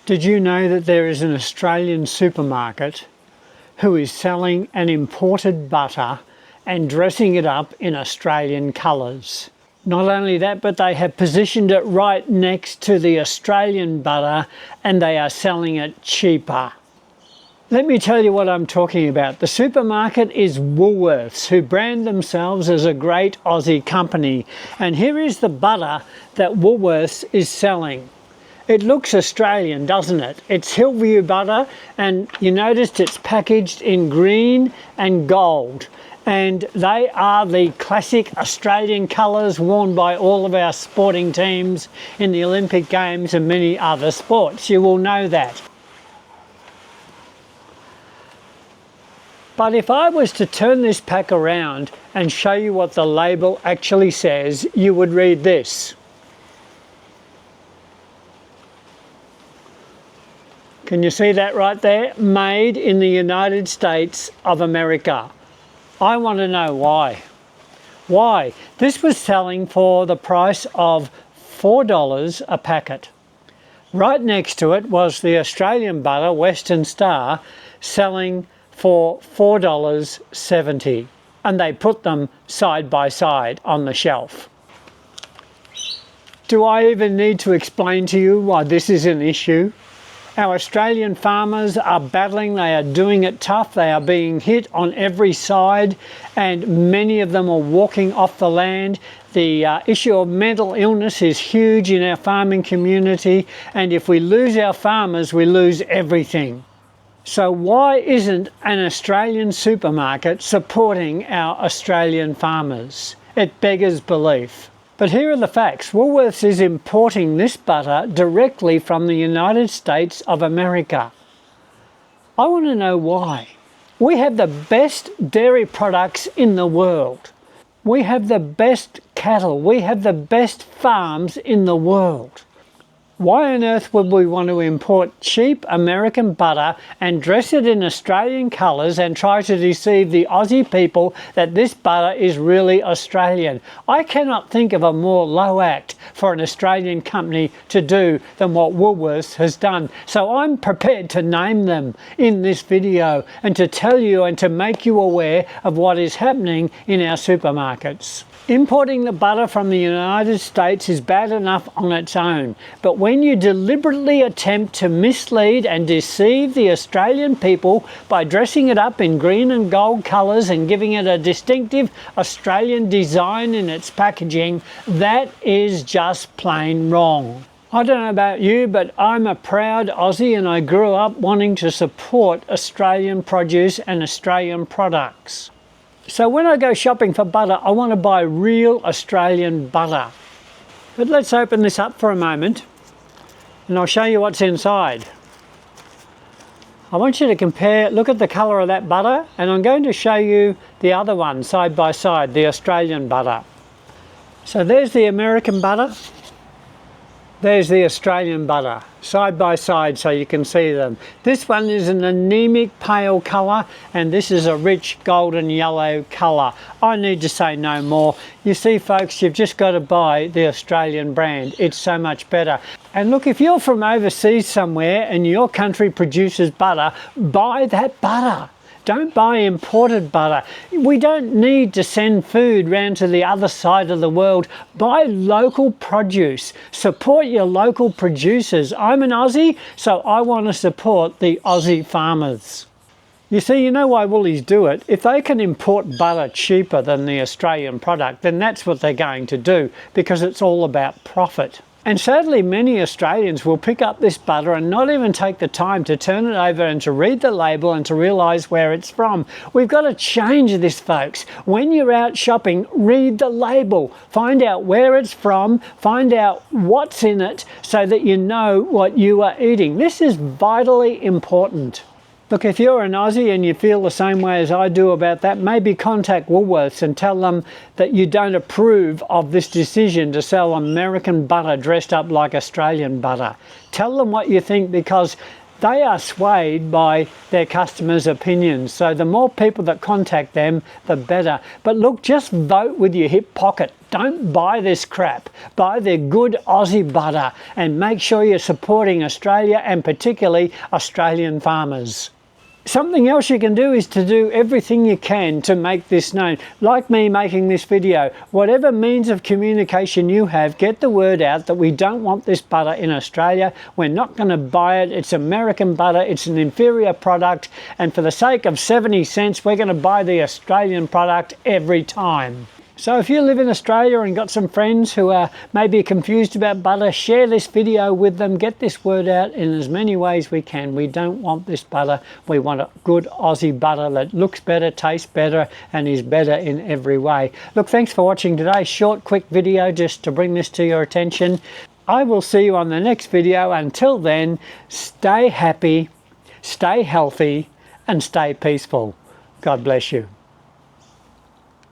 Did you know that there is an Australian supermarket who is selling an imported butter and dressing it up in Australian colours? Not only that, but they have positioned it right next to the Australian butter and they are selling it cheaper. Let me tell you what I'm talking about. The supermarket is Woolworths, who brand themselves as a great Aussie company. And here is the butter that Woolworths is selling. It looks Australian, doesn't it? It's Hillview butter, and you noticed it's packaged in green and gold. And they are the classic Australian colours worn by all of our sporting teams in the Olympic Games and many other sports. You will know that. But if I was to turn this pack around and show you what the label actually says, you would read this. Can you see that right there? Made in the United States of America. I want to know why. Why? This was selling for the price of $4 a packet. Right next to it was the Australian butter, Western Star, selling for $4.70. And they put them side by side on the shelf. Do I even need to explain to you why this is an issue? Our Australian farmers are battling, they are doing it tough, they are being hit on every side, and many of them are walking off the land. The issue of mental illness is huge in our farming community, and if we lose our farmers, we lose everything. So why isn't an Australian supermarket supporting our Australian farmers? It beggars belief. But here are the facts. Woolworths is importing this butter directly from the United States of America. I want to know why. We have the best dairy products in the world. We have the best cattle. We have the best farms in the world. Why on earth would we want to import cheap American butter and dress it in Australian colours and try to deceive the Aussie people that this butter is really Australian? I cannot think of a more low act for an Australian company to do than what Woolworths has done. So I'm prepared to name them in this video and to tell you and to make you aware of what is happening in our supermarkets. Importing the butter from the United States is bad enough on its own, but when you deliberately attempt to mislead and deceive the Australian people by dressing it up in green and gold colours and giving it a distinctive Australian design in its packaging, that is just plain wrong. I don't know about you, but I'm a proud Aussie and I grew up wanting to support Australian produce and Australian products. So when I go shopping for butter, I want to buy real Australian butter. But let's open this up for a moment and I'll show you what's inside. I want you to compare, look at the colour of that butter, and I'm going to show you the other one side by side, the Australian butter. So there's the American butter. There's the Australian butter, side by side so you can see them. This one is an anemic pale colour and this is a rich golden yellow colour. I need to say no more. You see folks, you've just got to buy the Australian brand. It's so much better. And look, if you're from overseas somewhere and your country produces butter, buy that butter. Don't buy imported butter. We don't need to send food round to the other side of the world. Buy local produce. Support your local producers. I'm an Aussie, so I want to support the Aussie farmers. You see, you know why Woolies do it? If they can import butter cheaper than the Australian product, then that's what they're going to do, because it's all about profit. And sadly, many Australians will pick up this butter and not even take the time to turn it over and to read the label and to realise where it's from. We've got to change this, folks. When you're out shopping, read the label. Find out where it's from, find out what's in it so that you know what you are eating. This is vitally important. Look, if you're an Aussie and you feel the same way as I do about that, maybe contact Woolworths and tell them that you don't approve of this decision to sell American butter dressed up like Australian butter. Tell them what you think, because they are swayed by their customers' opinions. So the more people that contact them, the better. But look, just vote with your hip pocket. Don't buy this crap. Buy their good Aussie butter and make sure you're supporting Australia and particularly Australian farmers. Something else you can do is to do everything you can to make this known. Like me making this video, whatever means of communication you have, get the word out that we don't want this butter in Australia. We're not going to buy it. It's American butter. It's an inferior product. And for the sake of 70 cents, we're going to buy the Australian product every time. So if you live in Australia and got some friends who are maybe confused about butter, share this video with them. Get this word out in as many ways we can. We don't want this butter. We want a good Aussie butter that looks better, tastes better, and is better in every way. Look, thanks for watching today's short, quick video just to bring this to your attention. I will see you on the next video. Until then, stay happy, stay healthy, and stay peaceful. God bless you.